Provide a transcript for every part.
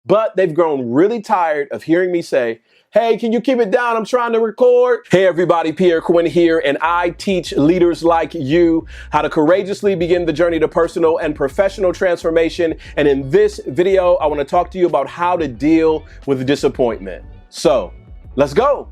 but they've grown really tired of hearing me say, "Hey, can you keep it down? I'm trying to record." Hey everybody, Pierre Quinn here, and I teach leaders like you how to courageously begin the journey to personal and professional transformation. And in this video, I want to talk to you about how to deal with disappointment. So, let's go.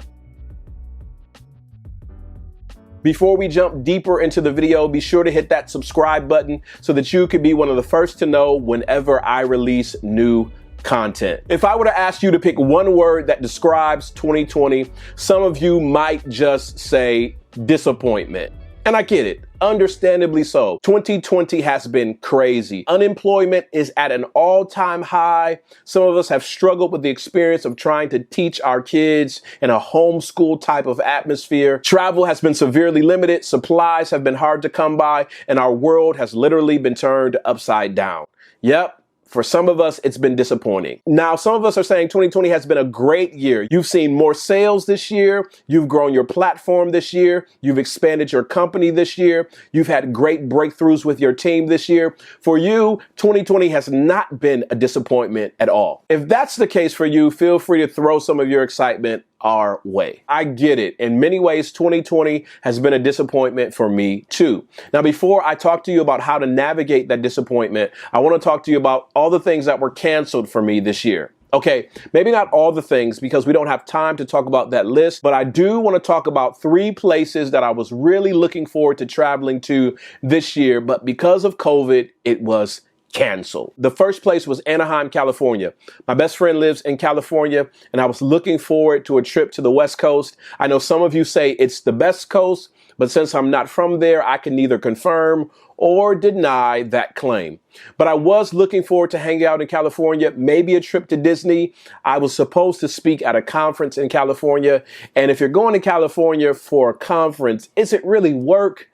Before we jump deeper into the video, be sure to hit that subscribe button so that you can be one of the first to know whenever I release new content. If I were to ask you to pick one word that describes 2020, some of you might just say disappointment. And I get it, understandably so. 2020 has been crazy. Unemployment is at an all-time high. Some of us have struggled with the experience of trying to teach our kids in a homeschool type of atmosphere. Travel has been severely limited, supplies have been hard to come by, and our world has literally been turned upside down. Yep. For some of us, it's been disappointing. Now, some of us are saying 2020 has been a great year. You've seen more sales this year. You've grown your platform this year. You've expanded your company this year. You've had great breakthroughs with your team this year. For you, 2020 has not been a disappointment at all. If that's the case for you, feel free to throw some of your excitement our way. I get it. In many ways, 2020 has been a disappointment for me too. Now, before I talk to you about how to navigate that disappointment, I want to talk to you about all the things that were canceled for me this year. Okay, maybe not all the things because we don't have time to talk about that list, but I do want to talk about 3 places that I was really looking forward to traveling to this year, but because of COVID, it was canceled. The first place was Anaheim, California. My best friend lives in California, and I was looking forward to a trip to the West Coast. I know some of you say it's the best coast, but since I'm not from there, I can neither confirm or deny that claim. But I was looking forward to hanging out in California, maybe a trip to Disney. I was supposed to speak at a conference in California. And if you're going to California for a conference, is it really work?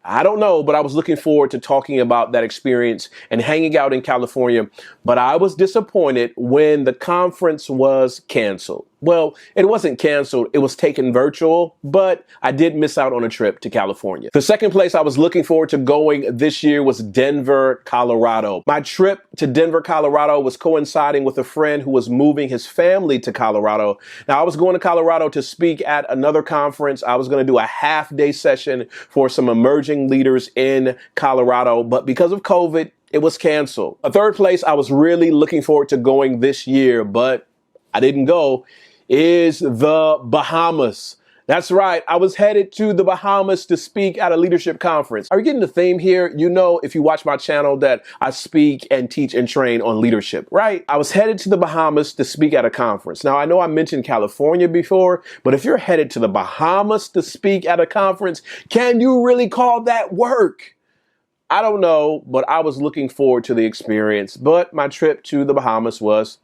I don't know, but I was looking forward to talking about that experience and hanging out in California. But I was disappointed when the conference was canceled. Well, it wasn't canceled. It was taken virtual, but I did miss out on a trip to California. The second place I was looking forward to going this year was Denver, Colorado. My trip to Denver, Colorado was coinciding with a friend who was moving his family to Colorado. Now, I was going to Colorado to speak at another conference. I was going to do a half-day session for some emerging leaders in Colorado, but because of COVID, it was canceled. A third place I was really looking forward to going this year, but I didn't go, is the Bahamas. That's right. I was headed to the Bahamas to speak at a leadership conference. Are you getting the theme here? You know, if you watch my channel, that I speak and teach and train on leadership, right? I was headed to the Bahamas to speak at a conference. Now, I know I mentioned California before, but if you're headed to the Bahamas to speak at a conference, can you really call that work? I don't know, but I was looking forward to the experience, but my trip to the Bahamas was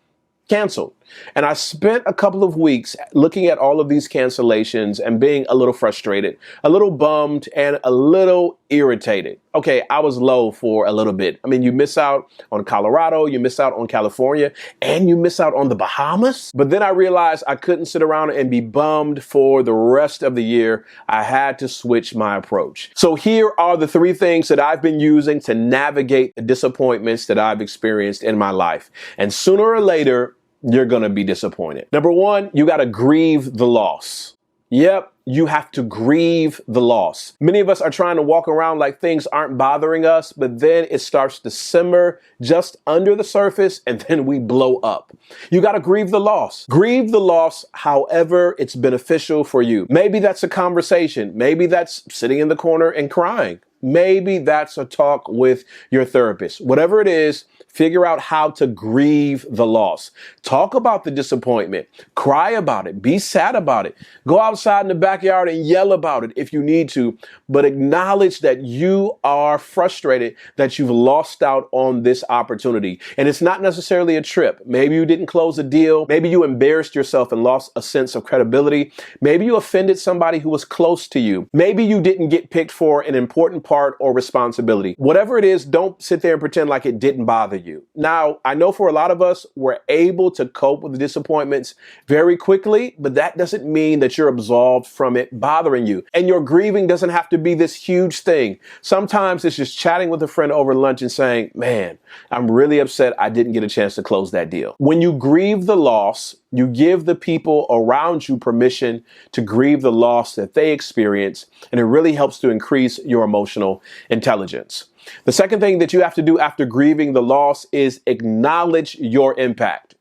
canceled. And I spent a couple of weeks looking at all of these cancellations and being a little frustrated, a little bummed, and a little irritated. Okay, I was low for a little bit. I mean, you miss out on Colorado, you miss out on California, and you miss out on the Bahamas. But then I realized I couldn't sit around and be bummed for the rest of the year. I had to switch my approach. So here are the 3 things that I've been using to navigate the disappointments that I've experienced in my life. And sooner or later, you're going to be disappointed. Number 1, you got to grieve the loss. Yep, you have to grieve the loss. Many of us are trying to walk around like things aren't bothering us, but then it starts to simmer just under the surface and then we blow up. You got to grieve the loss. Grieve the loss however it's beneficial for you. Maybe that's a conversation. Maybe that's sitting in the corner and crying. Maybe that's a talk with your therapist. Whatever it is, figure out how to grieve the loss. Talk about the disappointment. Cry about it. Be sad about it. Go outside in the backyard and yell about it if you need to, but acknowledge that you are frustrated that you've lost out on this opportunity. And it's not necessarily a trip. Maybe you didn't close a deal. Maybe you embarrassed yourself and lost a sense of credibility. Maybe you offended somebody who was close to you. Maybe you didn't get picked for an important part or responsibility. Whatever it is, don't sit there and pretend like it didn't bother you. Now, I know for a lot of us, we're able to cope with the disappointments very quickly, but that doesn't mean that you're absolved from it bothering you. And your grieving doesn't have to be this huge thing. Sometimes it's just chatting with a friend over lunch and saying, man, I'm really upset I didn't get a chance to close that deal. When you grieve the loss, you give the people around you permission to grieve the loss that they experience, and it really helps to increase your emotional intelligence. The second thing that you have to do after grieving the loss is acknowledge your impact.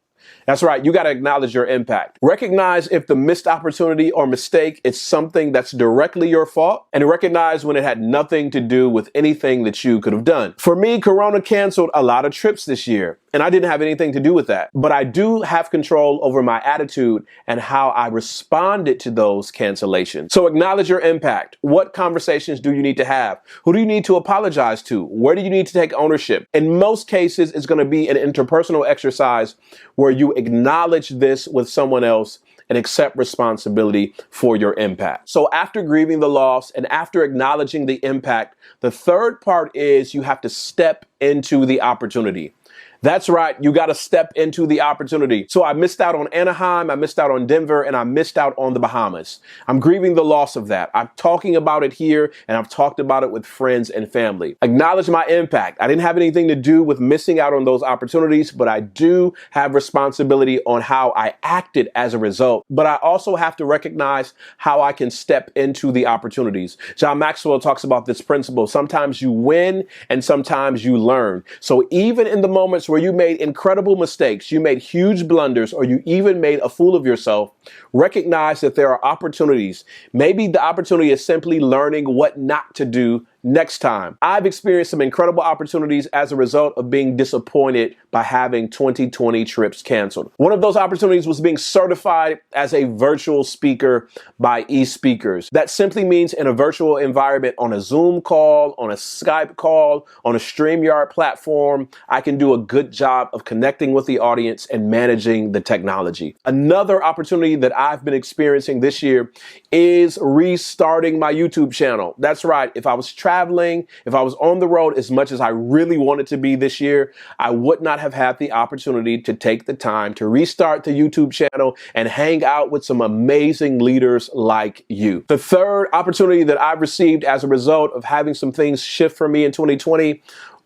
That's right. You got to acknowledge your impact. Recognize if the missed opportunity or mistake is something that's directly your fault, and recognize when it had nothing to do with anything that you could have done. For me, Corona canceled a lot of trips this year, and I didn't have anything to do with that. But I do have control over my attitude and how I responded to those cancellations. So acknowledge your impact. What conversations do you need to have? Who do you need to apologize to? Where do you need to take ownership? In most cases, it's going to be an interpersonal exercise where you acknowledge this with someone else and accept responsibility for your impact. So after grieving the loss and after acknowledging the impact, the third part is you have to step into the opportunity. That's right. You got to step into the opportunity. So I missed out on Anaheim, I missed out on Denver, and I missed out on the Bahamas. I'm grieving the loss of that. I'm talking about it here, and I've talked about it with friends and family. Acknowledge my impact. I didn't have anything to do with missing out on those opportunities, but I do have responsibility on how I acted as a result. But I also have to recognize how I can step into the opportunities. John Maxwell talks about this principle. Sometimes you win and sometimes you learn. So even in the moments where you made incredible mistakes, you made huge blunders, or you even made a fool of yourself, recognize that there are opportunities. Maybe the opportunity is simply learning what not to do next time. I've experienced some incredible opportunities as a result of being disappointed by having 2020 trips canceled. One of those opportunities was being certified as a virtual speaker by eSpeakers. That simply means in a virtual environment, on a Zoom call, on a Skype call, on a StreamYard platform, I can do a good job of connecting with the audience and managing the technology. Another opportunity that I've been experiencing this year is restarting my YouTube channel. That's right. If I was traveling, if I was on the road as much as I really wanted to be this year, I would not have had the opportunity to take the time to restart the YouTube channel and hang out with some amazing leaders like you. The third opportunity that I've received as a result of having some things shift for me in 2020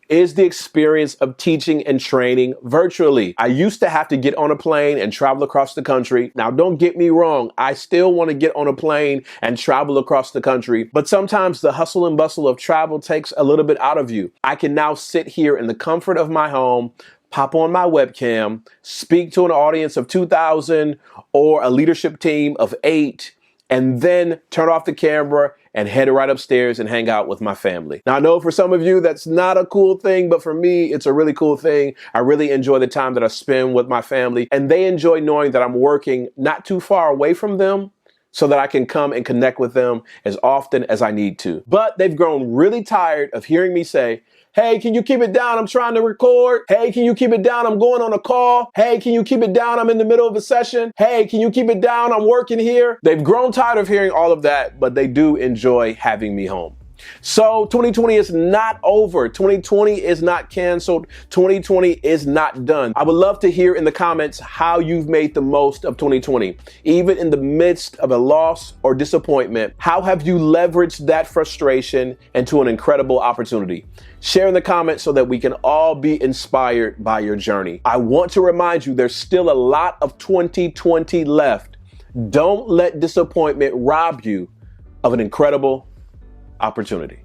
is the experience of teaching and training virtually. I used to have to get on a plane and travel across the country. Now, don't get me wrong. I still want to get on a plane and travel across the country, but sometimes the hustle and bustle of travel takes a little bit out of you. I can now sit here in the comfort of my home, pop on my webcam, speak to an audience of 2,000 or a leadership team of 8, and then turn off the camera and head right upstairs and hang out with my family. Now, I know for some of you that's not a cool thing, but for me, it's a really cool thing. I really enjoy the time that I spend with my family, and they enjoy knowing that I'm working not too far away from them so that I can come and connect with them as often as I need to. But they've grown really tired of hearing me say, hey, can you keep it down? I'm trying to record. Hey, can you keep it down? I'm going on a call. Hey, can you keep it down? I'm in the middle of a session. Hey, can you keep it down? I'm working here. They've grown tired of hearing all of that, but they do enjoy having me home. So 2020 is not over. 2020 is not canceled. 2020 is not done. I would love to hear in the comments how you've made the most of 2020. Even in the midst of a loss or disappointment, how have you leveraged that frustration into an incredible opportunity? Share in the comments so that we can all be inspired by your journey. I want to remind you there's still a lot of 2020 left. Don't let disappointment rob you of an incredible opportunity.